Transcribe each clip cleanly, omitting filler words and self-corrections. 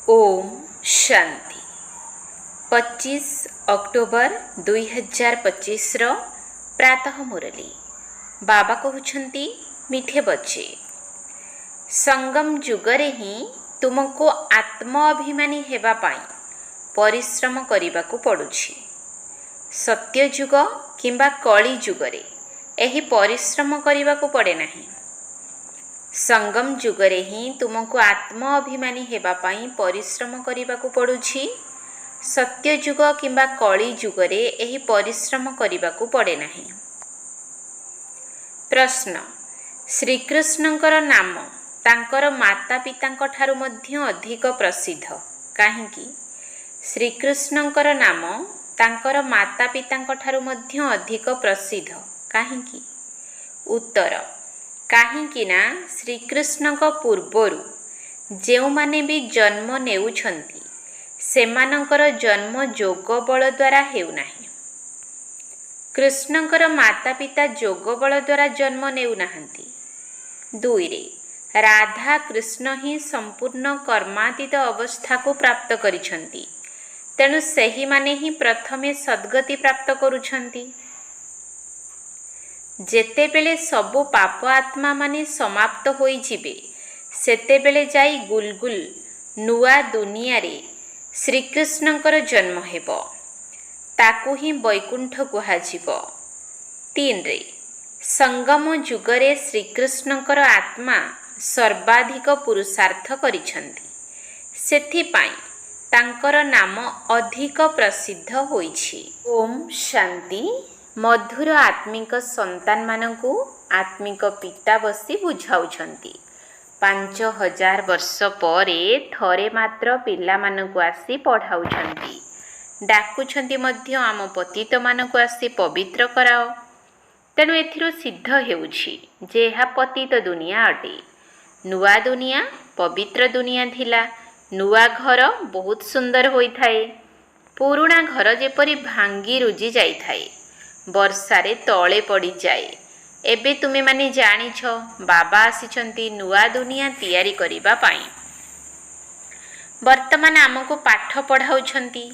Om Shanti 25 October 2025 प्रातः मुरली बाबा कहउछंती मिठे बच्चे संगम जुगरे ही तुमको आत्म अभिमानी हेबा पाई परिश्रम करिबाकू पड़ुछि। सत्य जुग किंबा कली जुगरे एही परिश्रम करिबाकू पड़े नहीं। संगम जुगरे ही तुमको आत्म अभिमानी हेबा पाई परिश्रम करिबाकू पड़ुछि। सत्य जुग किंबा कली जुगरे एही परिश्रम करिबाकू पड़े नहीं। प्रश्न श्रीकृष्णंकर नाम तांकर माता पितांक ठारू मध्य अधिक प्रसिद्ध काहींकी? श्रीकृष्णंकर नाम तांकर माता पितांक ठारू मध्य अधिक प्रसिद्ध काहींकी? उत्तर काहींकी ना श्रीकृष्णंक पूर्वरु जेउ माने भी जन्म नेउछंती सेमानंकर जन्म जोग बल द्वारा हेउ नाही। कृष्णंकर माता पिता जोग बल द्वारा जन्म नेउ नाहंती। दुई रे राधा कृष्ण ही संपूर्ण कर्मातीत अवस्था को प्राप्त करिछंती तेणु सेही माने ही प्रथमे सद्गति प्राप्त करुछंती। जेते बेले सबु पाप आत्मा माने समाप्त होई जिबे सेते बेले जाई गुलगुल नुआ दुनिया रे श्रीकृष्णंकर जन्म हेबो ताकू ही वैकुंठ कुहाजिबो। तीन रे संगम जुगरे श्रीकृष्णंकर आत्मा सर्वाधिक पुरुषार्थ करिछंती सेथिपाई तांकर नाम अधिक प्रसिद्ध होईछि। ओम शांति। मधुर आत्मिक संतान मानकु आत्मिक पिता बसी बुझाउछंती 5000 वर्ष परे थरे मात्र पिला मानकु आसी पढ़ाउछंती। डाकुछंती मध्य आम पतित मानकु आसी पवित्र कराओ। तेणु एथिरु सिद्ध हेउछि जे एहा पतित दुनिया अटे। नुआ दुनिया पवित्र दुनिया थिला। नुआ घर बहुत सुंदर होई थाए। पुरुणा घर जेपरि भांगी रुजी जाई थाए वर्षारे तले पड़ी जाए। एबे तुमे माने जानिछ बाबा आसिछंती नुआ दुनिया तैयारी करिबा पाई। वर्तमान आमको पाठ पढ़ाउछंती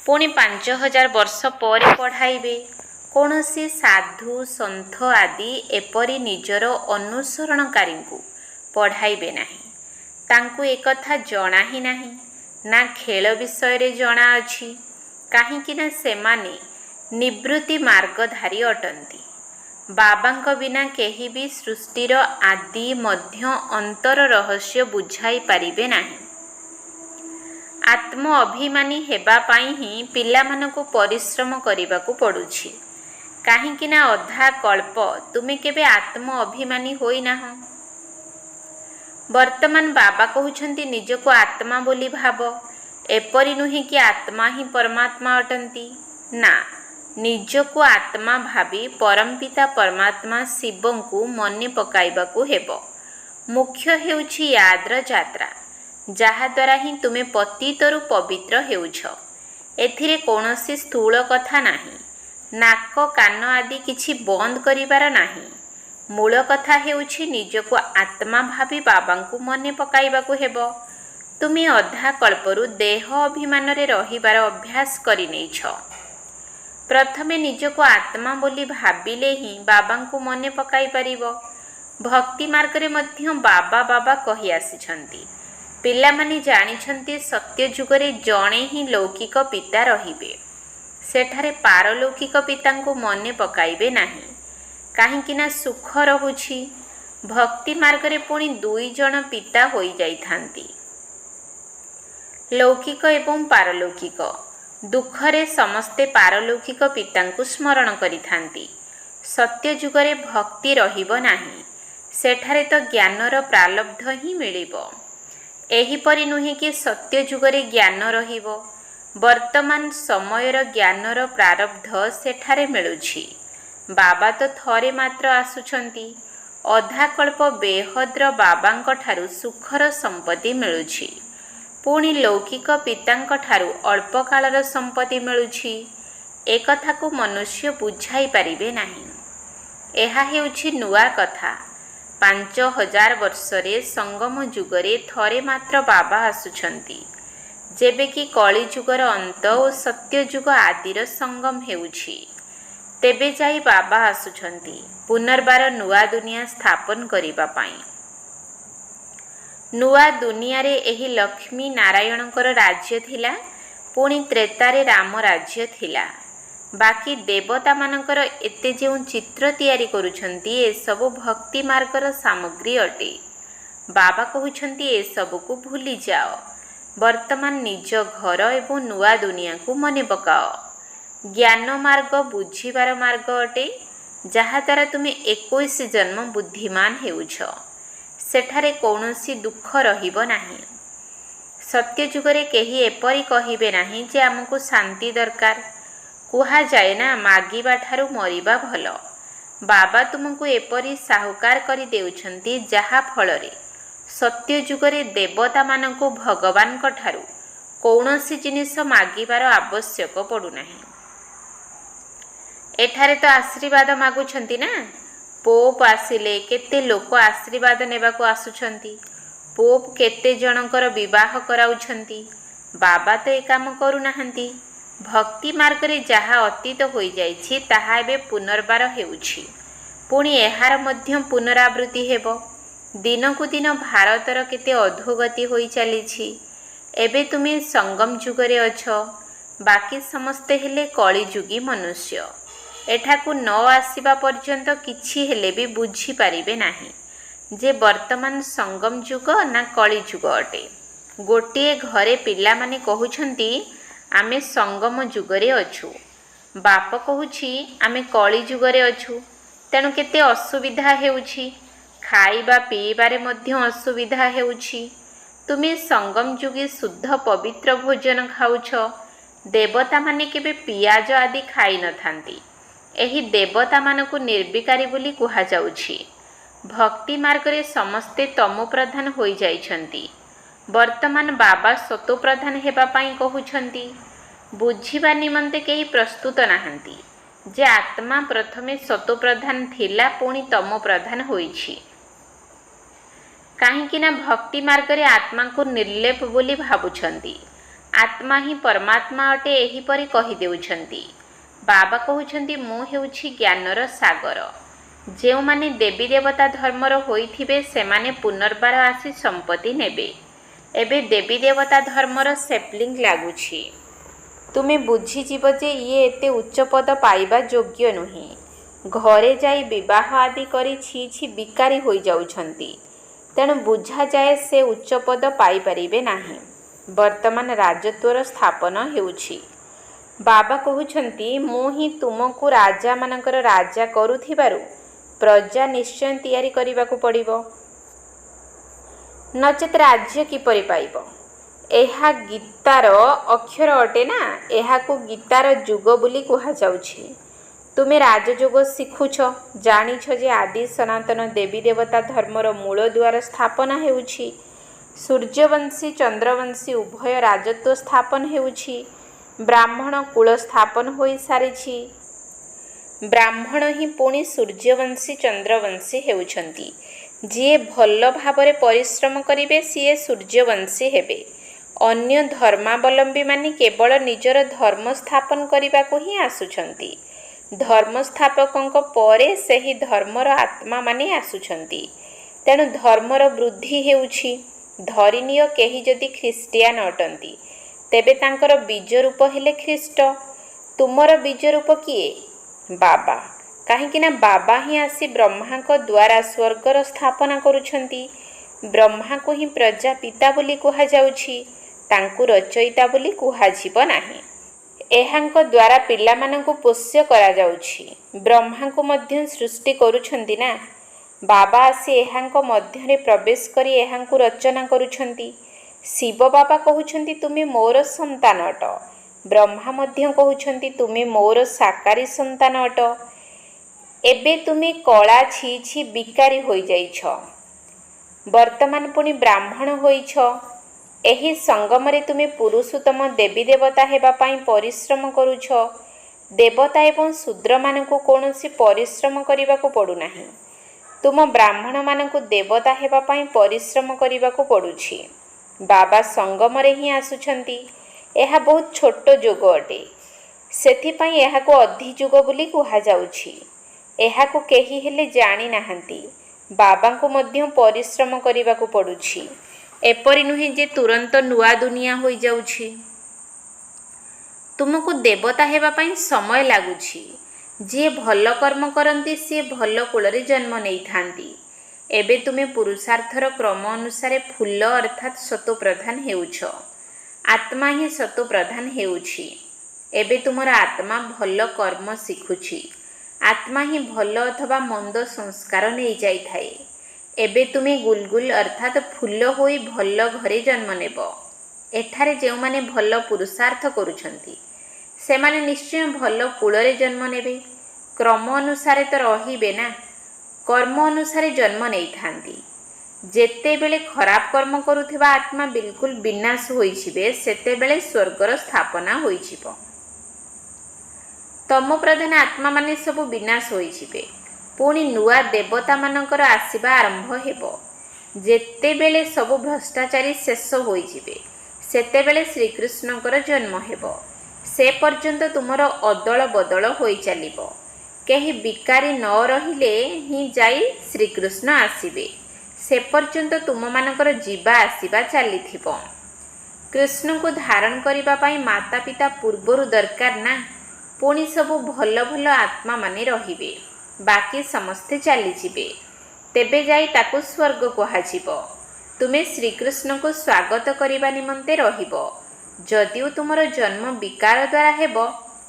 पुणी 5000 वर्ष पर पढ़ाइबे। कौनसी साधु संथ आदि एपरी निजर अनुसरणकारी को पढ़ाइबे नाही। तांकु एकथा जଣା ही नाही ना खेल विषय रे जଣା अछि काहींकि ना सेमाने निवृत्ति मार्गधारी अटंती। बाबांक बिना केही भी सृष्टिर आदि मध्य अंतर रहस्य बुझाई पारिबे नाही। आत्म अभिमानी हेबा पाई ही पिला मानको परिश्रम करिबाकू पड़ुछि काहींकि ना अधा कल्प तुमे केबे आत्म अभिमानी होई नाह। वर्तमान बाबा कहउछंती निजको आत्मा बोली भाव। एपरि नुहे कि आत्मा ही परमात्मा अटंती ना। निजको आत्मा भावी परमपिता परमात्मा शिवं को मने पकाइबाकू हेबो। मुख्य हेउछि याद्र यात्रा जहा द्वारा ही तुमे पतितरु पवित्र हेउछ। एथिरे कौनसी स्थूल कथा नाही। नाक कान आदि किछि बंद करिबार नाही। मूल कथा हेउछि निजको आत्मा भावी बाबांकू मने पकाइबाकू हेबो। तुमे अधा कल्परु देह अभिमान रे रहिबार अभ्यास करि नेछ। प्रथमे निजको आत्मा बोली भाबिले ही बाबांकू मने पकाई परिबो। भक्ति मार्ग रे मध्य बाबा बाबा कहि आसिछंती। पिला माने जानिछंती सत्य जुगरे जणे ही लौकिक पिता रहिबे। सेठारे पारलौकिक पितांकू मने पकाइबे नाही काहींकि ना सुख रहुछि। भक्ति मार्ग रे पुणी 2 जण पिता होई जाइथांती लौकिक एवं पारलौकिक। दुखरे समस्ते पारलौकिक पितांकु स्मरण करिथांती। सत्य जुगरे भक्ति रहिबो नाही। सेठारे तो ज्ञानर प्रालब्ध ही मिलिबो। एहीपरि नुहे कि सत्य जुगरे ज्ञान रहिबो। वर्तमान समयर ज्ञानर प्रारब्ध सेठारे मिलुछि। बाबा तो थरे मात्र आसुछंती। अधा कल्प बेहद्र बाबांक ठारू सुखर संपत्ति मिलुछि। पुणी लौकिक पितांक ठारू अल्प कालर संपत्ति मिलुछि। एकथा को मनुष्य बुझाई पारिबे नाही। एहा हेउछि नुआ कथा। 5000 वर्षरे संगम जुगरे थरे मात्र बाबा आसुछंती। ଯେବେ କି କଳିଯୁଗର ଅନ୍ତ ଓ ସତ୍ୟଯୁଗ ଆଦିର ସଙ୍ଗମ ହେଉଛି, ତେବେ ଯାଇ ବାବା ଆସୁଛନ୍ତି ପୁନର୍ବାର ନୂଆ ଦୁନିଆ ସ୍ଥାପନ କରିବା ପାଇଁ। ନୂଆ ଦୁନିଆରେ ଏହି ଲକ୍ଷ୍ମୀ ନାରାୟଣଙ୍କର ରାଜ୍ୟ ଥିଲା, ପୁଣି ତ୍ରେତାରେ ରାମ ରାଜ୍ୟ ଥିଲା। ବାକି ଦେବତାମାନଙ୍କର ଏତେ ଯେଉଁ ଚିତ୍ର ତିଆରି କରୁଛନ୍ତି, ଏସବୁ ଭକ୍ତି ମାର୍ଗର ସାମଗ୍ରୀ ଅଟେ। ବାବା କହୁଛନ୍ତି ଏସବୁକୁ ଭୁଲିଯାଅ, ବର୍ତ୍ତମାନ ନିଜ ଘର ଏବଂ ନୂଆ ଦୁନିଆକୁ ମନେ ପକାଅ। ଜ୍ଞାନ ମାର୍ଗ ବୁଝିବାର ମାର୍ଗ ଅଟେ, ଯାହାଦ୍ୱାରା ତୁମେ 21 ଜନ୍ମ ବୁଦ୍ଧିମାନ ହେଉଛ। ସେଠାରେ କୌଣସି ଦୁଃଖ ରହିବ ନାହିଁ। ସତ୍ୟଯୁଗରେ କେହି ଏପରି କହିବେ ନାହିଁ ଯେ ଆମକୁ ଶାନ୍ତି ଦରକାର। କୁହାଯାଏ ନା, ମାଗିବା ଠାରୁ ମରିବା ଭଲ। ବାବା ତୁମକୁ ଏପରି ସାହୁକାର କରି ଦେଉଛନ୍ତି, ଯାହା ଫଳରେ ସତ୍ୟଯୁଗରେ ଦେବତାମାନଙ୍କୁ ଭଗବାନଙ୍କ ଠାରୁ କୌଣସି ଜିନିଷ ମାଗିବାର ଆବଶ୍ୟକ ପଡ଼ୁନାହିଁ। ଏଠାରେ ତ ଆଶୀର୍ବାଦ ମାଗୁଛନ୍ତି ନା। ପୋପ୍ ଆସିଲେ କେତେ ଲୋକ ଆଶୀର୍ବାଦ ନେବାକୁ ଆସୁଛନ୍ତି। ପୋପ୍ କେତେ ଜଣଙ୍କର ବିବାହ କରାଉଛନ୍ତି। ବାବା ତ ଏ କାମ କରୁନାହାନ୍ତି। ଭକ୍ତି ମାର୍ଗରେ ଯାହା ଅତୀତ ହୋଇଯାଇଛି, ତାହା ଏବେ ପୁନର୍ବାର ହେଉଛି। ପୁଣି ଏହାର ମଧ୍ୟ ପୁନରାବୃତ୍ତି ହେବ। ଦିନକୁ ଦିନ ଭାରତର କେତେ ଅଧୋଗତି ହୋଇ ଚାଲିଛି। ଏବେ ତୁମେ ସଙ୍ଗମ ଯୁଗରେ ଅଛ, ବାକି ସମସ୍ତେ ହେଲେ କଳିଯୁଗୀ ମନୁଷ୍ୟ। ଏଠାକୁ ନ ଆସିବା ପର୍ଯ୍ୟନ୍ତ କିଛି ହେଲେ ବି ବୁଝିପାରିବେ ନାହିଁ ଯେ ବର୍ତ୍ତମାନ ସଙ୍ଗମ ଯୁଗ ନା କଳିଯୁଗ ଅଟେ। ଗୋଟିଏ ଘରେ ପିଲାମାନେ କହୁଛନ୍ତି ଆମେ ସଙ୍ଗମ ଯୁଗରେ ଅଛୁ, ବାପ କହୁଛି ଆମେ କଳିଯୁଗରେ ଅଛୁ। ତେଣୁ କେତେ ଅସୁବିଧା ହେଉଛି। ଖାଇବା ପିଇବାରେ ମଧ୍ୟ ଅସୁବିଧା ହେଉଛି। ତୁମେ ସଙ୍ଗମ ଯୁଗୀ ଶୁଦ୍ଧ ପବିତ୍ର ଭୋଜନ ଖାଉଛ। ଦେବତାମାନେ କେବେ ପିଆଜ ଆଦି ଖାଇନଥାନ୍ତି। ଏହି ଦେବତାମାନଙ୍କୁ ନିର୍ବିକାରୀ ବୋଲି କୁହାଯାଉଛି। ଭକ୍ତି ମାର୍ଗରେ ସମସ୍ତେ ତମୋପ୍ରଧାନ ହୋଇଯାଇଛନ୍ତି। ବର୍ତ୍ତମାନ ବାବା ସତୋପ୍ରଧାନ ହେବା ପାଇଁ କହୁଛନ୍ତି। ବୁଝିବା ନିମନ୍ତେ କେହି ପ୍ରସ୍ତୁତ ନାହାନ୍ତି ଯେ ଆତ୍ମା ପ୍ରଥମେ ସତୋପ୍ରଧାନ ଥିଲା, ପୁଣି ତମୋପ୍ରଧାନ ହୋଇଛି। କାହିଁକି ନା ଭକ୍ତି ମାର୍ଗରେ ଆତ୍ମାକୁ ନିର୍ଲେପ ବୋଲି ଭାବୁଛନ୍ତି। ଆତ୍ମା ହିଁ ପରମାତ୍ମା ଅଟେ, ଏହିପରି କହିଦେଉଛନ୍ତି। ବାବା କହୁଛନ୍ତି ମୁଁ ହେଉଛି ଜ୍ଞାନର ସାଗର। ଯେଉଁମାନେ ଦେବୀ ଦେବତା ଧର୍ମର ହୋଇଥିବେ, ସେମାନେ ପୁନର୍ବାର ଆସି ସମ୍ପତ୍ତି ନେବେ। ଏବେ ଦେବୀ ଦେବତା ଧର୍ମର ସେପଲିଂ ଲାଗୁଛି। ତୁମେ ବୁଝିଯିବ ଯେ ଇଏ ଏତେ ଉଚ୍ଚପଦ ପାଇବା ଯୋଗ୍ୟ ନୁହେଁ। ଘରେ ଯାଇ ବିବାହ ଆଦି କରି ଛି ଛି ବିକାରୀ ହୋଇଯାଉଛନ୍ତି। ତେଣୁ ବୁଝାଯାଏ ସେ ଉଚ୍ଚପଦ ପାଇପାରିବେ ନାହିଁ। ବର୍ତ୍ତମାନ ରାଜତ୍ୱର ସ୍ଥାପନ ହେଉଛି। ବାବା କହୁଛନ୍ତି ମୁଁ ହିଁ ତୁମକୁ ରାଜାମାନଙ୍କର ରାଜା କରୁଥିବାରୁ ପ୍ରଜା ନିଶ୍ଚୟ ତିଆରି କରିବାକୁ ପଡ଼ିବ, ନଚେତ ରାଜ୍ୟ କିପରି ପାଇବ? ଏହା ଗୀତାର ଅକ୍ଷର ଅଟେ ନା। ଏହାକୁ ଗୀତାର ଯୁଗ ବୋଲି କୁହାଯାଉଛି। ତୁମେ ରାଜଯୋଗ ଶିଖୁଛ, ଜାଣିଛ ଯେ ଆଦି ସନାତନ ଦେବୀ ଦେବତା ଧର୍ମର ମୂଳ ଦୁଆର ସ୍ଥାପନା ହେଉଛି। ସୂର୍ଯ୍ୟବଂଶୀ ଚନ୍ଦ୍ରବଂଶୀ ଉଭୟ ରାଜତ୍ୱ ସ୍ଥାପନ ହେଉଛି। ବ୍ରାହ୍ମଣ କୂଳ ସ୍ଥାପନ ହୋଇସାରିଛି। ବ୍ରାହ୍ମଣ ହିଁ ପୁଣି ସୂର୍ଯ୍ୟବଂଶୀ ଚନ୍ଦ୍ରବଂଶୀ ହେଉଛନ୍ତି। ଯିଏ ଭଲ ଭାବରେ ପରିଶ୍ରମ କରିବେ ସିଏ ସୂର୍ଯ୍ୟବଂଶୀ ହେବେ। ଅନ୍ୟ ଧର୍ମାବଲମ୍ବୀମାନେ କେବଳ ନିଜର ଧର୍ମ ସ୍ଥାପନ କରିବାକୁ ହିଁ ଆସୁଛନ୍ତି। ଧର୍ମସ୍ଥାପକଙ୍କ ପରେ ସେହି ଧର୍ମର ଆତ୍ମାମାନେ ଆସୁଛନ୍ତି। ତେଣୁ ଧର୍ମର ବୃଦ୍ଧି ହେଉଛି। ଧରିନିଅ କେହି ଯଦି ଖ୍ରୀଷ୍ଟିଆନ ଅଟନ୍ତି, ତେବେ ତାଙ୍କର ବୀଜରୂପ ହେଲେ ଖ୍ରୀଷ୍ଟ। ତୁମର ବୀଜରୂପ କିଏ? ବାବା। କାହିଁକି ନା ବାବା ହିଁ ଆସି ବ୍ରହ୍ମାଙ୍କ ଦ୍ୱାରା ସ୍ୱର୍ଗର ସ୍ଥାପନା କରୁଛନ୍ତି। ବ୍ରହ୍ମାଙ୍କୁ ହିଁ ପ୍ରଜାପିତା ବୋଲି କୁହାଯାଉଛି, ତାଙ୍କୁ ରଚୟିତା ବୋଲି କୁହାଯିବ ନାହିଁ। ଏହାଙ୍କ ଦ୍ୱାରା ପିଲାମାନଙ୍କୁ ପୋଷ୍ୟ କରାଯାଉଛି। ବ୍ରହ୍ମାଙ୍କୁ ମଧ୍ୟ ସୃଷ୍ଟି କରୁଛନ୍ତି ନା। ବାବା ଆସି ଏହାଙ୍କ ମଧ୍ୟରେ ପ୍ରବେଶ କରି ଏହାଙ୍କୁ ରଚନା କରୁଛନ୍ତି। ଶିବ ବାବା କହୁଛନ୍ତି ତୁମେ ମୋର ସନ୍ତାନ ଅଟ। ବ୍ରହ୍ମା ମଧ୍ୟ କହୁଛନ୍ତି ତୁମେ ମୋର ସାକାରୀ ସନ୍ତାନ ଅଟ। ଏବେ ତୁମେ କଳା ଛି ଛି ବିକାରୀ ହୋଇଯାଇଛ। ବର୍ତ୍ତମାନ ପୁଣି ବ୍ରାହ୍ମଣ ହୋଇଛ। ଏହି ସଙ୍ଗମରେ ତୁମେ ପୁରୁଷୋତ୍ତମ ଦେବୀ ଦେବତା ହେବା ପାଇଁ ପରିଶ୍ରମ କରୁଛ। ଦେବତା ଏବଂ ଶୂଦ୍ରମାନଙ୍କୁ କୌଣସି ପରିଶ୍ରମ କରିବାକୁ ପଡ଼ୁନାହିଁ। ତୁମ ବ୍ରାହ୍ମଣମାନଙ୍କୁ ଦେବତା ହେବା ପାଇଁ ପରିଶ୍ରମ କରିବାକୁ ପଡ଼ୁଛି। ବାବା ସଙ୍ଗମରେ ହିଁ ଆସୁଛନ୍ତି। ଏହା ବହୁତ ଛୋଟ ଯୋଗ ଅଟେ। ସେଥିପାଇଁ ଏହାକୁ ଅଧିଯୋଗ ବୋଲି କୁହାଯାଉଛି। ଏହାକୁ କେହି ହେଲେ ଜାଣିନାହାନ୍ତି। ବାବାଙ୍କୁ ମଧ୍ୟ ପରିଶ୍ରମ କରିବାକୁ ପଡ଼ୁଛି। ଏପରି ନୁହେଁ ଯେ ତୁରନ୍ତ ନୂଆ ଦୁନିଆ ହୋଇଯାଉଛି। ତୁମକୁ ଦେବତା ହେବା ପାଇଁ ସମୟ ଲାଗୁଛି। ଯିଏ ଭଲ କର୍ମ କରନ୍ତି ସିଏ ଭଲ କୂଳରେ ଜନ୍ମ ନେଇଥାନ୍ତି। ଏବେ ତୁମେ ପୁରୁଷାର୍ଥର କ୍ରମ ଅନୁସାରେ ଫୁଲ ଅର୍ଥାତ୍ ସତୋପ୍ରଧାନ ହେଉଛ। ଆତ୍ମା ହିଁ ସତୋପ୍ରଧାନ ହେଉଛି। ଏବେ ତୁମର ଆତ୍ମା ଭଲ କର୍ମ ଶିଖୁଛି। ଆତ୍ମା ହିଁ ଭଲ ଅଥବା ମନ୍ଦ ସଂସ୍କାର ନେଇଯାଇଥାଏ। ଏବେ ତୁମେ ଗୁଲଗୁଲ ଅର୍ଥାତ୍ ଫୁଲ ହୋଇ ଭଲ ଘରେ ଜନ୍ମ ନେବ। ଏଠାରେ ଯେଉଁମାନେ ଭଲ ପୁରୁଷାର୍ଥ କରୁଛନ୍ତି ସେମାନେ ନିଶ୍ଚୟ ଭଲ କୂଳରେ ଜନ୍ମ ନେବେ। କ୍ରମ ଅନୁସାରେ ତ ରହିବେ ନା, କର୍ମ ଅନୁସାରେ ଜନ୍ମ ନେଇଥାନ୍ତି। ଯେତେବେଳେ ଖରାପ କର୍ମ କରୁଥିବା ଆତ୍ମା ବିଲକୁଲ ବିନାଶ ହୋଇଯିବେ ସେତେବେଳେ ସ୍ୱର୍ଗର ସ୍ଥାପନା ହୋଇଯିବ। ତମୋପ୍ରଧାନ ଆତ୍ମାମାନେ ସବୁ ବିନାଶ ହୋଇଯିବେ। ପୁଣି ନୂଆ ଦେବତାମାନଙ୍କର ଆସିବା ଆରମ୍ଭ ହେବ। ଯେତେବେଳେ ସବୁ ଭ୍ରଷ୍ଟାଚାରୀ ଶେଷ ହୋଇଯିବେ ସେତେବେଳେ ଶ୍ରୀକୃଷ୍ଣଙ୍କର ଜନ୍ମ ହେବ। ସେ ପର୍ଯ୍ୟନ୍ତ ତୁମର ଅଦଳ ବଦଳ ହୋଇ ଚାଲିବ। କେହି ବିକାରୀ ନ ରହିଲେ ହିଁ ଯାଇ ଶ୍ରୀକୃଷ୍ଣ ଆସିବେ। ସେ ପର୍ଯ୍ୟନ୍ତ ତୁମମାନଙ୍କର ଯିବା ଆସିବା ଚାଲିଥିବ। କୃଷ୍ଣଙ୍କୁ ଧାରଣ କରିବା ପାଇଁ ମାତା ପିତା ପୂର୍ବରୁ ଦରକାର ନା। ପୁଣି ସବୁ ଭଲ ଭଲ ଆତ୍ମାମାନେ ରହିବେ। ବାକି ସମସ୍ତେ ଚାଲିଯିବେ। ତେବେ ଯାଇ ତାକୁ ସ୍ୱର୍ଗ କୁହାଯିବ। ତୁମେ ଶ୍ରୀକୃଷ୍ଣଙ୍କୁ ସ୍ୱାଗତ କରିବା ନିମନ୍ତେ ରହିବ। ଯଦିଓ ତୁମର ଜନ୍ମ ବିକାର ଦ୍ୱାରା ହେବ,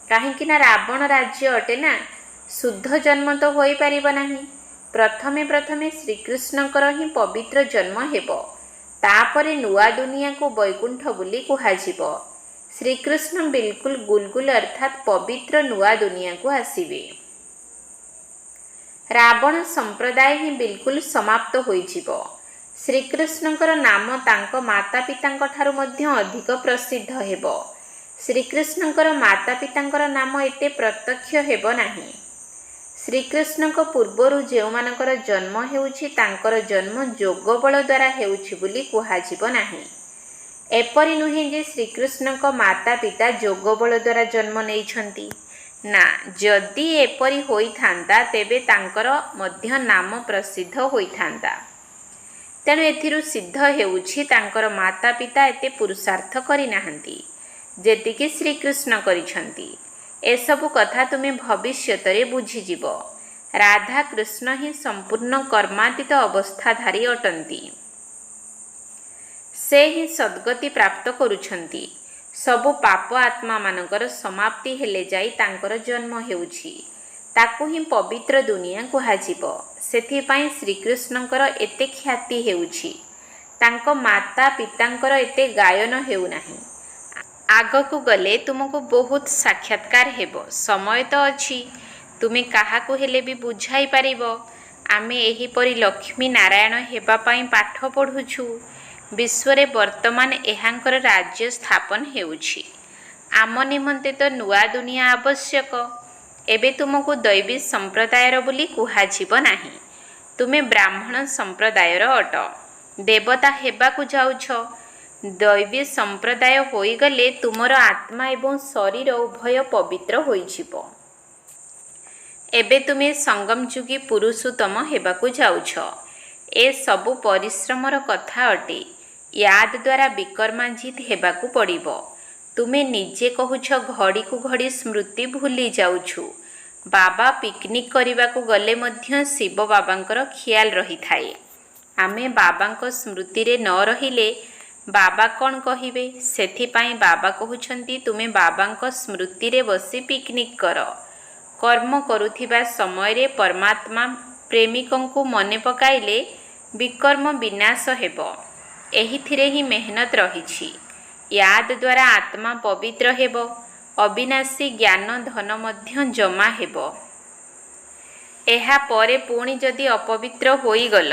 କାହିଁକି ନା ରାବଣ ରାଜ୍ୟ ଅଟେ ନା, ଶୁଦ୍ଧ ଜନ୍ମ ତ ହୋଇପାରିବ ନାହିଁ। ପ୍ରଥମେ ପ୍ରଥମେ ଶ୍ରୀକୃଷ୍ଣଙ୍କର ହିଁ ପବିତ୍ର ଜନ୍ମ ହେବ। ତାପରେ ନୂଆ ଦୁନିଆକୁ ବୈକୁଣ୍ଠ ବୋଲି କୁହାଯିବ। ଶ୍ରୀକୃଷ୍ଣ ବିଲକୁଲ ଗୁଲଗୁଲ ଅର୍ଥାତ୍ ପବିତ୍ର ନୂଆ ଦୁନିଆକୁ ଆସିବେ। ରାବଣ ସମ୍ପ୍ରଦାୟ ହିଁ ବିଲକୁଲ ସମାପ୍ତ ହୋଇଯିବ। ଶ୍ରୀକୃଷ୍ଣଙ୍କର ନାମ ତାଙ୍କ ମାତା ପିତାଙ୍କ ଠାରୁ ମଧ୍ୟ ଅଧିକ ପ୍ରସିଦ୍ଧ ହେବ। ଶ୍ରୀକୃଷ୍ଣଙ୍କର ମାତା ପିତାଙ୍କର ନାମ ଏତେ ପ୍ରତ୍ୟକ୍ଷ ହେବ ନାହିଁ। ଶ୍ରୀକୃଷ୍ଣଙ୍କ ପୂର୍ବରୁ ଯେଉଁମାନଙ୍କର ଜନ୍ମ ହେଉଛି ତାଙ୍କର ଜନ୍ମ ଯୋଗବଳ ଦ୍ୱାରା ହେଉଛି ବୋଲି କୁହାଯିବ ନାହିଁ। ଏପରି ନୁହେଁ ଯେ ଶ୍ରୀକୃଷ୍ଣଙ୍କ ମାତା ପିତା ଯୋଗବଳ ଦ୍ୱାରା ଜନ୍ମ ନେଇଛନ୍ତି। ନା, ଯଦି ଏପରି ହୋଇଥାନ୍ତା ତେବେ ତାଙ୍କର ମଧ୍ୟ ନାମ ପ୍ରସିଦ୍ଧ ହୋଇଥାନ୍ତା। ତେଣୁ ଏଥିରୁ ସିଦ୍ଧ ହେଉଛି ତାଙ୍କର ମାତା ପିତା ଏତେ ପୁରୁଷାର୍ଥ କରିନାହାନ୍ତି ଯେତିକି ଶ୍ରୀକୃଷ୍ଣ କରିଛନ୍ତି। ଏସବୁ କଥା ତୁମେ ଭବିଷ୍ୟତରେ ବୁଝିଯିବ। ରାଧାକୃଷ୍ଣ ହିଁ ସମ୍ପୂର୍ଣ୍ଣ କର୍ମାତୀତ ଅବସ୍ଥାଧାରୀ ଅଟନ୍ତି। ସେ ହିଁ ସଦ୍ଗତି ପ୍ରାପ୍ତ କରୁଛନ୍ତି। ସବୁ ପାପ ଆତ୍ମାମାନଙ୍କର ସମାପ୍ତି ହେଲେ ଯାଇ ତାଙ୍କର ଜନ୍ମ ହେଉଛି। ତାକୁ ହିଁ ପବିତ୍ର ଦୁନିଆ କୁହାଯିବ। ସେଥିପାଇଁ ଶ୍ରୀକୃଷ୍ଣଙ୍କର ଏତେ ଖ୍ୟାତି ହେଉଛି। ତାଙ୍କ ମାତା ପିତାଙ୍କର ଏତେ ଗାୟନ ହେଉନାହିଁ। ଆଗକୁ ଗଲେ ତୁମକୁ ବହୁତ ସାକ୍ଷାତକାର ହେବ। ସମୟ ତ ଅଛି। ତୁମେ କାହାକୁ ହେଲେ ବି ବୁଝାଇ ପାରିବ। ଆମେ ଏହିପରି ଲକ୍ଷ୍ମୀ ନାରାୟଣ ହେବା ପାଇଁ ପାଠ ପଢ଼ୁଛୁ। ବିଶ୍ୱରେ ବର୍ତ୍ତମାନ ଏହାଙ୍କର ରାଜ୍ୟ ସ୍ଥାପନ ହେଉଛି। ଆମ ନିମନ୍ତେ ତ ନୂଆ ଦୁନିଆ ଆବଶ୍ୟକ। ଏବେ ତୁମକୁ ଦୈବୀ ସମ୍ପ୍ରଦାୟର ବୋଲି କୁହାଯିବ ନାହିଁ। ତୁମେ ବ୍ରାହ୍ମଣ ସମ୍ପ୍ରଦାୟର ଅଟ। ଦେବତା ହେବାକୁ ଯାଉଛ। ଦୈବୀ ସମ୍ପ୍ରଦାୟ ହୋଇଗଲେ ତୁମର ଆତ୍ମା ଏବଂ ଶରୀର ଉଭୟ ପବିତ୍ର ହୋଇଯିବ। ଏବେ ତୁମେ ସଙ୍ଗମଯୁଗୀ ପୁରୁଷୋତ୍ତମ ହେବାକୁ ଯାଉଛ। ଏ ସବୁ ପରିଶ୍ରମର କଥା ଅଟେ। ୟାଦ ଦ୍ୱାରା ବିକର୍ମାଜିତ ହେବାକୁ ପଡ଼ିବ। ତୁମେ ନିଜେ କହୁଛ ଘଡ଼ିକୁ ଘଡ଼ି ସ୍ମୃତି ଭୁଲି ଯାଉଛୁ। ବାବା ପିକନିକ୍ କରିବାକୁ ଗଲେ ମଧ୍ୟ ଶିବ ବାବାଙ୍କର ଖିଆଲ ରହିଥାଏ। ଆମେ ବାବାଙ୍କ ସ୍ମୃତିରେ ନ ରହିଲେ ବାବା କ'ଣ କହିବେ? ସେଥିପାଇଁ ବାବା କହୁଛନ୍ତି ତୁମେ ବାବାଙ୍କ ସ୍ମୃତିରେ ବସି ପିକନିକ୍ କର। କର୍ମ କରୁଥିବା ସମୟରେ ପରମାତ୍ମା ପ୍ରେମିକଙ୍କୁ ମନେ ପକାଇଲେ ବିକର୍ମ ବିନାଶ ହେବ। ଏହିଥିରେ ହିଁ ମେହନତ ରହିଛି। ୟାଦ ଦ୍ୱାରା ଆତ୍ମା ପବିତ୍ର ହେବ। ଅବିନାଶୀ ଜ୍ଞାନ ଧନ ମଧ୍ୟ ଜମା ହେବ। ଏହାପରେ ପୁଣି ଯଦି ଅପବିତ୍ର ହୋଇଗଲ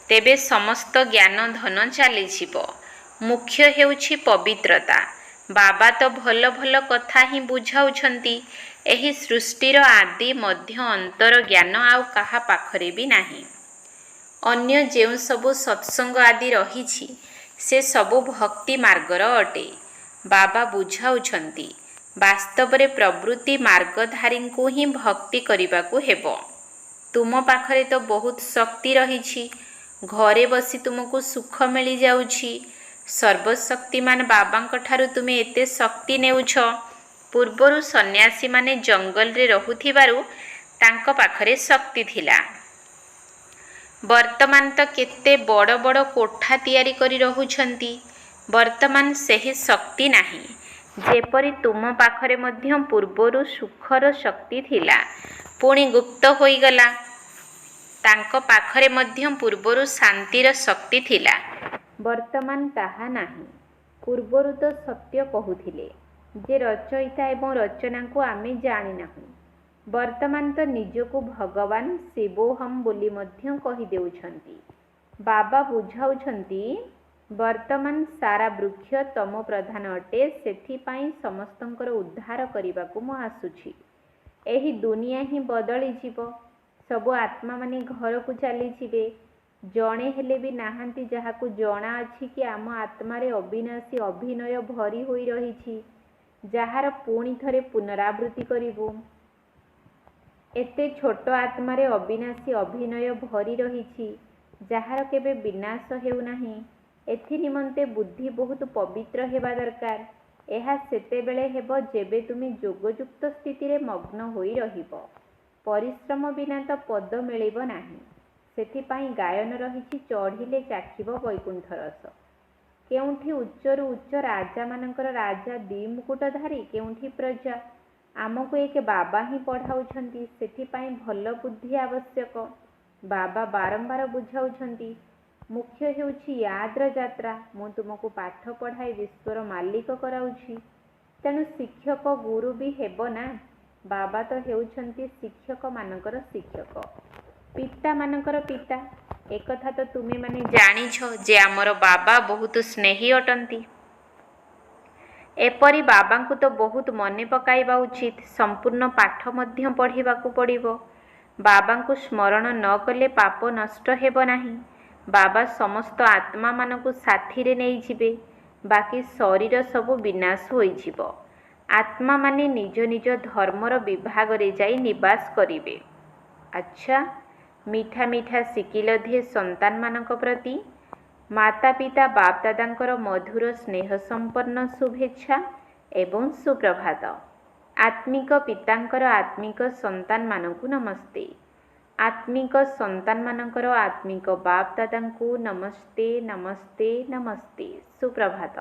ତେବେ ସମସ୍ତ ଜ୍ଞାନ ଧନ ଚାଲିଯିବ। ମୁଖ୍ୟ ହେଉଛି ପବିତ୍ରତା। ବାବା ତ ଭଲ ଭଲ କଥା ହିଁ ବୁଝାଉଛନ୍ତି। ଏହି ସୃଷ୍ଟିର ଆଦି ମଧ୍ୟ ଅନ୍ତର ଜ୍ଞାନ ଆଉ କାହା ପାଖରେ ବି ନାହିଁ। ଅନ୍ୟ ଯେଉଁ ସବୁ ସତ୍ସଙ୍ଗ ଆଦି ରହିଛି ସେ ସବୁ ଭକ୍ତି ମାର୍ଗର ଅଟେ। ବାବା ବୁଝାଉଛନ୍ତି, ବାସ୍ତବରେ ପ୍ରବୃତ୍ତି ମାର୍ଗଧାରୀଙ୍କୁ ହିଁ ଭକ୍ତି କରିବାକୁ ହେବ। ତୁମ ପାଖରେ ତ ବହୁତ ଶକ୍ତି ରହିଛି। ଘରେ ବସି ତୁମକୁ ସୁଖ ମିଳିଯାଉଛି। ସର୍ବଶକ୍ତିମାନ ବାବାଙ୍କ ଠାରୁ ତୁମେ ଏତେ ଶକ୍ତି ନେଉଛ। ପୂର୍ବରୁ ସନ୍ନ୍ୟାସୀମାନେ ଜଙ୍ଗଲରେ ରହୁଥିବାରୁ ତାଙ୍କ ପାଖରେ ଶକ୍ତି ଥିଲା। ବର୍ତ୍ତମାନ ତ କେତେ ବଡ଼ ବଡ଼ କୋଠା ତିଆରି କରି ରହୁଛନ୍ତି। ବର୍ତ୍ତମାନ ସେହି ଶକ୍ତି ନାହିଁ। ଯେପରି ତୁମ ପାଖରେ ମଧ୍ୟ ପୂର୍ବରୁ ସୁଖର ଶକ୍ତି ଥିଲା, ପୁଣି ଗୁପ୍ତ ହୋଇଗଲା। ତାଙ୍କ ପାଖରେ ମଧ୍ୟ ପୂର୍ବରୁ ଶାନ୍ତିର ଶକ୍ତି ଥିଲା, ବର୍ତ୍ତମାନ ତାହା ନାହିଁ। ପୂର୍ବରୁ ତ ସତ୍ୟ କହୁଥିଲେ ଯେ ରଚୟିତା ଏବଂ ରଚନାଙ୍କୁ ଆମେ ଜାଣିନାହୁଁ। ବର୍ତ୍ତମାନ ତ ନିଜକୁ ଭଗବାନ ଶିବୋହମ୍ ବୋଲି ମଧ୍ୟ କହିଦେଉଛନ୍ତି। ବାବା ବୁଝାଉଛନ୍ତି, ବର୍ତ୍ତମାନ ସାରା ବୃକ୍ଷ ତମ ପ୍ରଧାନ ଅଟେ। ସେଥିପାଇଁ ସମସ୍ତଙ୍କର ଉଦ୍ଧାର କରିବାକୁ ମୁଁ ଆସୁଛି। ଏହି ଦୁନିଆ ହିଁ ବଦଳିଯିବ। ସବୁ ଆତ୍ମାମାନେ ଘରକୁ ଚାଲିଯିବେ। ଜଣେ ହେଲେ ବି ନାହାନ୍ତି ଯାହାକୁ ଜଣାଅଛି କି ଆମ ଆତ୍ମାରେ ଅବିନାଶୀ ଅଭିନୟ ଭରି ହୋଇ ରହିଛି, ଯାହାର ପୁଣି ଥରେ ପୁନରାବୃତ୍ତି କରିବୁ। ଏତେ ଛୋଟ ଆତ୍ମାରେ ଅବିନାଶୀ ଅଭିନୟ ଭରି ରହିଛି, ଯାହାର କେବେ ବିନାଶ ହେଉନାହିଁ। ଏଥି ନିମନ୍ତେ ବୁଦ୍ଧି ବହୁତ ପବିତ୍ର ହେବା ଦରକାର। ଏହା ସେତେବେଳେ ହେବ ଯେବେ ତୁମେ ଯୋଗଯୁକ୍ତ ସ୍ଥିତିରେ ମଗ୍ନ ହୋଇ ରହିବ। ପରିଶ୍ରମ ବିନା ତ ପଦ ମିଳିବ ନାହିଁ। ସେଥିପାଇଁ ଗାୟନ ରହିଛି, ଚଢ଼ିଲେ ଚାଖିବ ବୈକୁଣ୍ଠ ରସ। କେଉଁଠି ଉଚ୍ଚରୁ ଉଚ୍ଚ ରାଜାମାନଙ୍କର ରାଜା ଦ୍ୱିମୁକୁଟଧାରୀ, କେଉଁଠି ପ୍ରଜା। ଆମକୁ ଏକ ବାବା ହିଁ ପଢ଼ାଉଛନ୍ତି। ସେଥିପାଇଁ ଭଲ ବୁଦ୍ଧି ଆବଶ୍ୟକ। ବାବା ବାରମ୍ବାର ବୁଝାଉଛନ୍ତି, ମୁଖ୍ୟ ହେଉଛି ୟାଦ୍ର ଯାତ୍ରା। ମୁଁ ତୁମକୁ ପାଠ ପଢ଼ାଇ ବିଶ୍ୱର ମାଲିକ କରାଉଛି। ତେଣୁ ଶିକ୍ଷକ ଗୁରୁ ବି ହେବ ନା। ବାବା ତ ହେଉଛନ୍ତି ଶିକ୍ଷକମାନଙ୍କର ଶିକ୍ଷକ, ପିତାମାନଙ୍କର ପିତା। ଏକଥା ତ ତୁମେମାନେ ଜାଣିଛ ଯେ ଆମର ବାବା ବହୁତ ସ୍ନେହୀ ଅଟନ୍ତି। ଏପରି ବାବାଙ୍କୁ ତ ବହୁତ ମନେ ପକାଇବା ଉଚିତ। ସମ୍ପୂର୍ଣ୍ଣ ପାଠ ମଧ୍ୟ ପଢ଼ିବାକୁ ପଡ଼ିବ। ବାବାଙ୍କୁ ସ୍ମରଣ ନ କଲେ ପାପ ନଷ୍ଟ ହେବ ନାହିଁ। ବାବା ସମସ୍ତ ଆତ୍ମାମାନଙ୍କୁ ସାଥିରେ ନେଇଯିବେ। ବାକି ଶରୀର ସବୁ ବିନାଶ ହୋଇଯିବ। ଆତ୍ମାମାନେ ନିଜ ନିଜ ଧର୍ମର ବିଭାଗରେ ଯାଇ ନିବାସ କରିବେ। ଆଚ୍ଛା, ମିଠା ମିଠା ଶିକିଲ ଦିଏ ସନ୍ତାନମାନଙ୍କ ପ୍ରତି। ମାତା ପିତା ବାପ ଦାଦାଙ୍କର ମଧୁର ସ୍ନେହ ସମ୍ପନ୍ନ ଶୁଭେଚ୍ଛା ଏବଂ ସୁପ୍ରଭାତ। ଆତ୍ମିକ ପିତାଙ୍କର ଆତ୍ମିକ ସନ୍ତାନମାନଙ୍କୁ ନମସ୍ତେ। ଆତ୍ମିକ ସନ୍ତାନମାନଙ୍କର ଆତ୍ମିକ ବାପ ଦାଦାଙ୍କୁ ନମସ୍ତେ ନମସ୍ତେ ନମସ୍ତେ। ସୁପ୍ରଭାତ।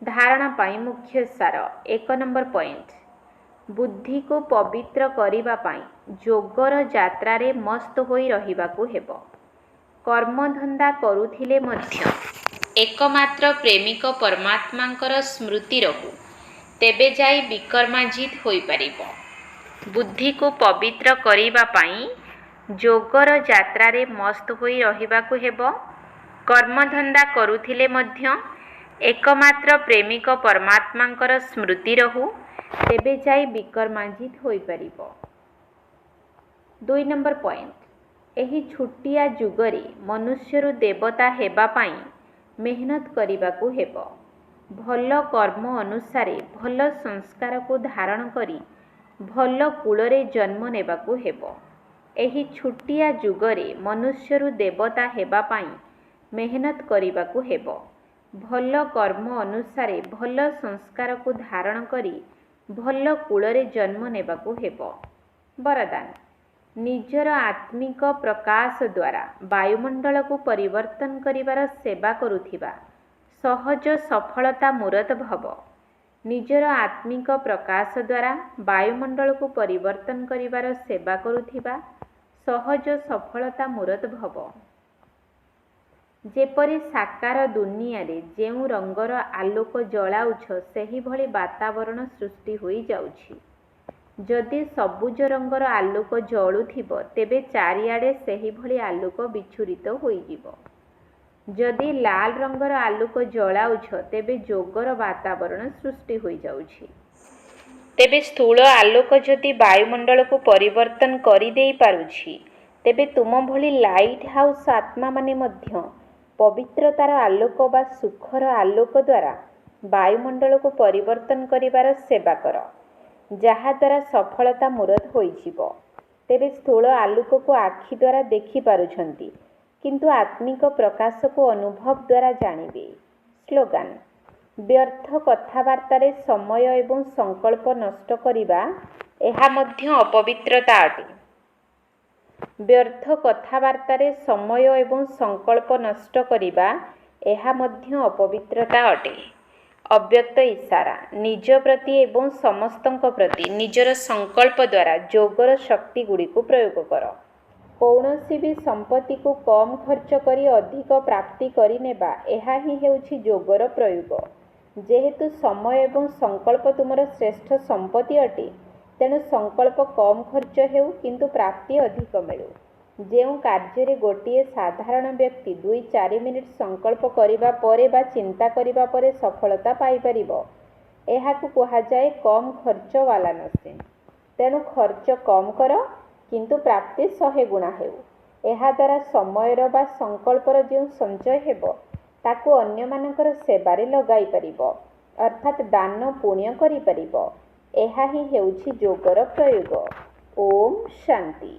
ଧାରଣା ପାଇଁ ମୁଖ୍ୟ ସାର। 1 ନମ୍ବର ପଏଣ୍ଟ, ବୁଦ୍ଧିକୁ ପବିତ୍ର କରିବା ପାଇଁ ଯୋଗର ଯାତ୍ରାରେ ମସ୍ତ ହୋଇ ରହିବାକୁ ହେବ। କର୍ମଧନ୍ଦା କରୁଥିଲେ ମଧ୍ୟ ଏକମାତ୍ର ପ୍ରେମିକ ପରମାତ୍ମାଙ୍କର ସ୍ମୃତି ରହୁ, ତେବେ ଯାଇ ବିକର୍ମାଜିତ ହୋଇପାରିବ। ବୁଦ୍ଧିକୁ ପବିତ୍ର କରିବା ପାଇଁ ଯୋଗର ଯାତ୍ରାରେ ମସ୍ତ ହୋଇ ରହିବାକୁ ହେବ। କର୍ମଧନ୍ଦା କରୁଥିଲେ ମଧ୍ୟ ଏକମାତ୍ର ପ୍ରେମିକ ପରମାତ୍ମାଙ୍କର ସ୍ମୃତି ରହୁ, ତେବେ ଯାଇ ବିକର୍ମାଜିତ ହୋଇପାରିବ। 2 ନମ୍ବର ପଏଣ୍ଟ, ଏହି ଛୋଟିଆ ଯୁଗରେ ମନୁଷ୍ୟରୁ ଦେବତା ହେବା ପାଇଁ ମେହନତ କରିବାକୁ ହେବ। ଭଲ କର୍ମ ଅନୁସାରେ ଭଲ ସଂସ୍କାରକୁ ଧାରଣ କରି ଭଲ କୂଳରେ ଜନ୍ମ ନେବାକୁ ହେବ। ଏହି ଛୋଟିଆ ଯୁଗରେ ମନୁଷ୍ୟରୁ ଦେବତା ହେବା ପାଇଁ ମେହନତ କରିବାକୁ ହେବ। ଭଲ କର୍ମ ଅନୁସାରେ ଭଲ ସଂସ୍କାରକୁ ଧାରଣ କରି ଭଲ କୂଳରେ ଜନ୍ମ ନେବାକୁ ହେବ। ବରଦାନ, ନିଜର ଆତ୍ମିକ ପ୍ରକାଶ ଦ୍ୱାରା ବାୟୁମଣ୍ଡଳକୁ ପରିବର୍ତ୍ତନ କରିବାର ସେବା କରୁଥିବା ସହଜ ସଫଳତା ମୂରତ ଭବ। ନିଜର ଆତ୍ମିକ ପ୍ରକାଶ ଦ୍ୱାରା ବାୟୁମଣ୍ଡଳକୁ ପରିବର୍ତ୍ତନ କରିବାର ସେବା କରୁଥିବା ସହଜ ସଫଳତା ମୂରତ ଭବ। ଯେପରି ସାକାର ଦୁନିଆରେ ଯେଉଁ ରଙ୍ଗର ଆଲୋକ ଜଳାଉଛ, ସେହିଭଳି ବାତାବରଣ ସୃଷ୍ଟି ହୋଇଯାଉଛି। ଯଦି ସବୁଜ ରଙ୍ଗର ଆଲୋକ ଜଳୁଥିବ, ତେବେ ଚାରିଆଡ଼େ ସେହିଭଳି ଆଲୋକ ବିଚ୍ଛୁରିତ ହୋଇଯିବ। ଯଦି ଲାଲ ରଙ୍ଗର ଆଲୋକ ଜଳାଉଛ, ତେବେ ଯୋଗର ବାତାବରଣ ସୃଷ୍ଟି ହୋଇଯାଉଛି। ତେବେ ସ୍ଥୂଳ ଆଲୋକ ଯଦି ବାୟୁମଣ୍ଡଳକୁ ପରିବର୍ତ୍ତନ କରିଦେଇ ପାରୁଛି, ତେବେ ତୁମ ଭଳି ଲାଇଟ୍ ହାଉସ୍ ଆତ୍ମାମାନେ ମଧ୍ୟ ପବିତ୍ରତାର ଆଲୋକ ବା ସୁଖର ଆଲୋକ ଦ୍ୱାରା ବାୟୁମଣ୍ଡଳକୁ ପରିବର୍ତ୍ତନ କରିବାର ସେବା କର, ଯାହାଦ୍ୱାରା ସଫଳତା ମୂରତ ହୋଇଯିବ। ତେବେ ସ୍ଥୂଳ ଆଲୋକକୁ ଆଖି ଦ୍ୱାରା ଦେଖିପାରୁଛନ୍ତି, କିନ୍ତୁ ଆତ୍ମିକ ପ୍ରକାଶକୁ ଅନୁଭବ ଦ୍ୱାରା ଜାଣିବେ। ସ୍ଲୋଗାନ: ବ୍ୟର୍ଥ କଥାବାର୍ତ୍ତାରେ ସମୟ ଏବଂ ସଂକଳ୍ପ ନଷ୍ଟ କରିବା ଏହା ମଧ୍ୟ ଅପବିତ୍ରତା ଅଟେ। ବ୍ୟର୍ଥ କଥାବାର୍ତ୍ତାରେ ସମୟ ଏବଂ ସଂକଳ୍ପ ନଷ୍ଟ କରିବା ଏହା ମଧ୍ୟ ଅପବିତ୍ରତା ଅଟେ। ଅବ୍ୟକ୍ତ ଇଶାରା: ନିଜ ପ୍ରତି ଏବଂ ସମସ୍ତଙ୍କ ପ୍ରତି ନିଜର ସଂକଳ୍ପ ଦ୍ୱାରା ଯୋଗର ଶକ୍ତିଗୁଡ଼ିକୁ ପ୍ରୟୋଗ କର। କୌଣସି ବି ସମ୍ପତ୍ତିକୁ କମ୍ ଖର୍ଚ୍ଚ କରି ଅଧିକ ପ୍ରାପ୍ତି କରିନେବା, ଏହା ହିଁ ହେଉଛି ଯୋଗର ପ୍ରୟୋଗ। ଯେହେତୁ ସମୟ ଏବଂ ସଂକଳ୍ପ ତୁମର ଶ୍ରେଷ୍ଠ ସମ୍ପତ୍ତି ଅଟେ, ତେଣୁ ସଂକଳ୍ପ କମ୍ ଖର୍ଚ୍ଚ ହେଉ କିନ୍ତୁ ପ୍ରାପ୍ତି ଅଧିକ ମିଳୁ। ଯେଉଁ କାର୍ଯ୍ୟରେ ଗୋଟିଏ ସାଧାରଣ ବ୍ୟକ୍ତି 2-4 ମିନିଟ୍ ସଂକଳ୍ପ କରିବା ପରେ ବା ଚିନ୍ତା କରିବା ପରେ ସଫଳତା ପାଇପାରିବ, ଏହାକୁ କୁହାଯାଏ କମ୍ ଖର୍ଚ୍ଚ ବାଲାନସି। ତେଣୁ ଖର୍ଚ୍ଚ କମ୍ କର, କିନ୍ତୁ ପ୍ରାପ୍ତି 100 ଗୁଣା ହେଉ। ଏହାଦ୍ୱାରା ସମୟର ବା ସଂକଳ୍ପର ଯେଉଁ ସଞ୍ଚୟ ହେବ, ତାକୁ ଅନ୍ୟମାନଙ୍କର ସେବାରେ ଲଗାଇ ପାରିବ, ଅର୍ଥାତ୍ ଦାନ ପୁଣ୍ୟ କରିପାରିବ। ଏହା ହିଁ ହେଉଛି ଯୋଗର ପ୍ରୟୋଗ। ଓମ୍ ଶାନ୍ତି।